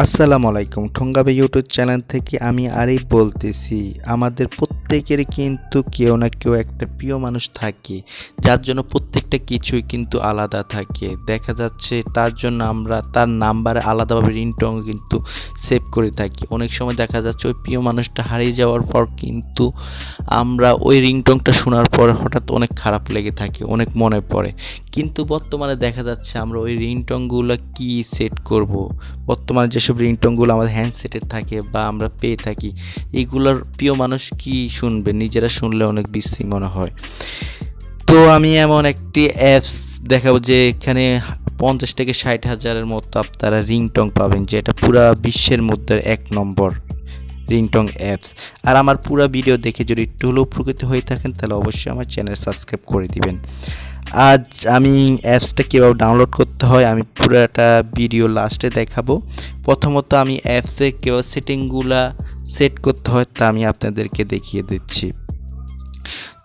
আসসালামু আলাইকুম। ঠোঙ্গাবে YouTube channel থেকে আমি আরিফ বলতেছি। আমাদের প্রত্যেকেরই কিন্তু কেউ না কেউ একটা প্রিয় মানুষ থাকে, যার জন্য প্রত্যেকটা কিছুই কিন্তু আলাদা থাকে। দেখা যাচ্ছে তার জন্য আমরা তার নাম্বারে আলাদাভাবে রিংটোন কিন্তু সেভ করে থাকি। অনেক সময় দেখা যাচ্ছে ওই প্রিয় মানুষটা হারিয়ে যাওয়ার পর কিন্তু আমরা ওই রিংটোনটা শোনার পর হঠাৎ অনেক খারাপ লেগে থাকে, অনেক মনে পড়ে। কিন্তু বর্তমানে দেখা যাচ্ছে আমরা ওই রিংটোনগুলো কি সেট করব, বর্তমানে যেসব রিংটোনগুলো আমাদের হ্যান্ডসেটের থাকে বা আমরা পেয়ে থাকি, এইগুলোর প্রিয় মানুষ কি শুনবে, নিজেরা শুনলে অনেক বিশ্রী মনে হয়। তো আমি এমন একটি অ্যাপস দেখাবো যে এখানে 50 থেকে 60 হাজারের মতো আপনারা রিংটোন পাবেন, যেটা পুরা বিশ্বের মধ্যে 1 নম্বর রিংটোন অ্যাপস। আর আমার পুরো ভিডিও দেখে যদি একটু হলেও উপকৃত হয়ে থাকেন তাহলে অবশ্যই আমার চ্যানেল সাবস্ক্রাইব করে দিবেন। আজ আমি অ্যাপসটা কীভাবে ডাউনলোড করতে হয় আমি পুরোটা ভিডিও লাস্টে দেখাবো। প্রথমত আমি অ্যাপসে কীভাবে সেটিংগুলা সেট করতে হয় তা আমি আপনাদেরকে দেখিয়ে দিচ্ছি।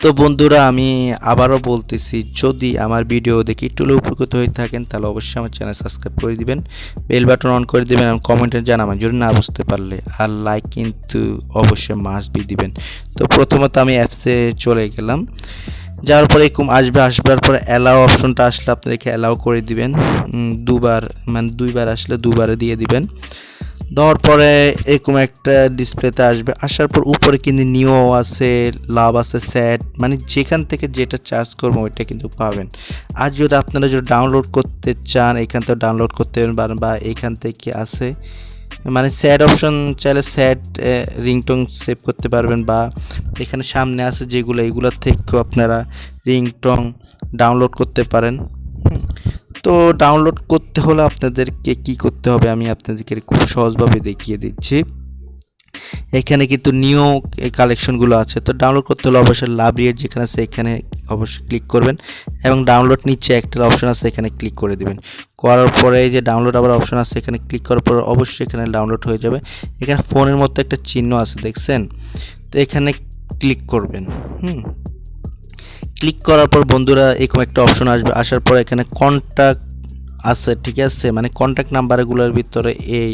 তো বন্ধুরা, আমি আবারও বলতেছি, যদি আমার ভিডিও দেখে একটু হলেও উপকৃত হয়ে থাকেন তাহলে অবশ্যই আমার চ্যানেল সাবস্ক্রাইব করে দিবেন, বেল বাটন অন করে দিবেন এবং কমেন্টে জানাবেন যদি না বুঝতে পারলে, আর লাইক কিন্তু অবশ্যই মাস্ট বি দিবেন। তো প্রথমত আমি অ্যাপসে চলে গেলাম, যাওয়ার পরে এরকম আসবার পরে অ্যালাও অপশনটা আসলে আপনাদেরকে অ্যালাও করে দিবেন দুবার, মানে দুইবার আসলে দুবারে দিয়ে দিবেন। দেওয়ার পরে এরকম একটা ডিসপ্লেতে আসবে, আসার পর উপরে কিন্তু নিউ আছে, লাভ আছে, স্যাট, মানে যেখান থেকে যেটা চার্জ করবো ওইটা কিন্তু পাবেন। আর যদি আপনারা যদি ডাউনলোড করতে চান এখান থেকে ডাউনলোড করতে পারেন, বা এখান থেকে আছে মানে স্যাড অপশন চাইলে স্যাড রিংটোন সেভ করতে পারবেন, বা এখানে সামনে আছে যেগুলো এগুলোর থেকেও আপনারা রিংটোন ডাউনলোড করতে পারেন। তো ডাউনলোড করতে হলে আপনাদেরকে কি করতে হবে আমি আপনাদেরকে খুব সহজভাবে দেখিয়ে দিচ্ছি। এখানে কিন্তু নিউ কালেকশনগুলো আছে, তো ডাউনলোড করতে হলে অবশ্যই লাইব্রেরি যেখানে আছে এখানে অবশ্যই ক্লিক করবেন এবং ডাউনলোড নিচে একটা অপশন আছে এখানে ক্লিক করে দিবেন। করার পরে এই যে ডাউনলোড আবার অপশন আছে এখানে ক্লিক করার পর অবশ্যই এখানে ডাউনলোড হয়ে যাবে। এখানে ফোনের মতো একটা চিহ্ন আছে দেখছেন, তো এখানে ক্লিক করবেন। ক্লিক করার পর বন্ধুরা এরকম একটা অপশন আসবে, আসার পর এখানে কন্ট্যাক্ট আছে, ঠিক আছে, মানে কন্ট্যাক্ট নাম্বারগুলোর ভিতরে এই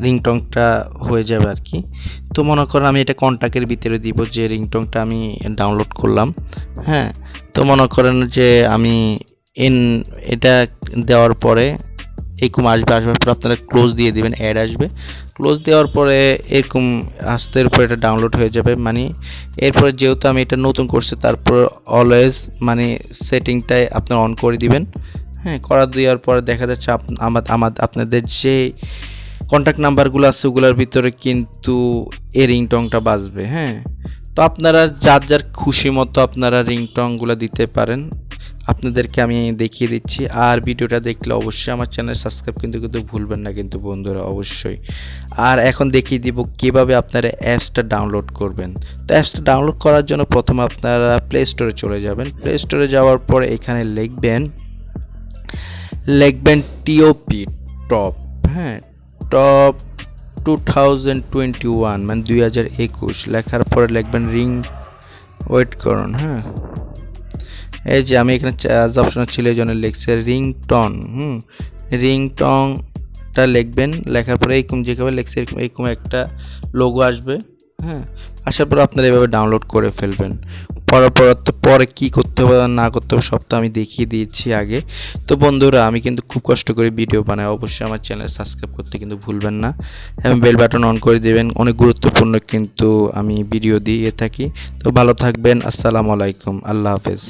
রিংটোনটা হয়ে যাবে আর কি। তো মনে করেন আমি এটা কন্ট্যাক্টের ভিতরে দিব যে রিংটোনটা আমি ডাউনলোড করলাম। হ্যাঁ, তো মনে করেন যে আমি এটা দেওয়ার পরে এরকম আসার পর আপনারা ক্লোজ দিয়ে দিবেন, অ্যাড আসবে। ক্লোজ দেওয়ার পরে এরকম আস্তের পর এটা ডাউনলোড হয়ে যাবে। মানে এরপরে যেহেতু আমি এটা নতুন করছি তারপর অলওয়েজ মানে সেটিংটাই আপনারা অন করে দিবেন। হ্যাঁ, করা দেওয়ার পরে দেখা যাচ্ছে আপনাদের যে কন্ট্যাক্ট নাম্বারগুলো আছে ওগুলোর ভিতরে কিন্তু এই রিংটোনটা বাজবে। হ্যাঁ, তো আপনারা যার যার খুশি মতো আপনারা রিংটোনগুলো দিতে পারেন। আপনাদেরকে আমি দেখিয়ে দিচ্ছি, আর ভিডিওটা দেখলে অবশ্যই আমার চ্যানেল সাবস্ক্রাইব কিন্তু ভুলবেন না কিন্তু বন্ধুরা অবশ্যই। আর এখন দেখিয়ে দিব কিভাবে আপনারা অ্যাপসটা ডাউনলোড করবেন। তো অ্যাপসটা ডাউনলোড করার জন্য প্রথমে আপনারা প্লে স্টোরে চলে যাবেন। প্লে স্টোরে যাওয়ার পরে এখানে লিখবেন টিওপি টপ, হ্যাঁ, টপ 2021 মানে 2021 লেখার পরে লিখবেন রিং, ওয়েট করুন। হ্যাঁ, এই যে আমি এখানে চার্জ অপশন ছিল এই জন্য লিখছে রিংটোন। রিংটোনটা লিখবেন, লেখার পরে এইরকম যেভাবে লিখছে এইরকম একটা লোগো আসবে। হ্যাঁ, আসার পর আপনারা এভাবে ডাউনলোড করে ফেলবেন। পরে কি করতে হবে না করতে হবে সব তো আমি দেখিয়ে দিয়েছি আগে। তো বন্ধুরা, আমি কিন্তু খুব কষ্ট করে ভিডিও বানাই, অবশ্যই আমার চ্যানেল সাবস্ক্রাইব করতে কিন্তু ভুলবেন না এবং বেল বাটন অন করে দেবেন, অনেক গুরুত্বপূর্ণ কিন্তু আমি ভিডিও দিয়ে থাকি। তো ভালো থাকবেন, আসসালামু আলাইকুম, আল্লাহ হাফেজ।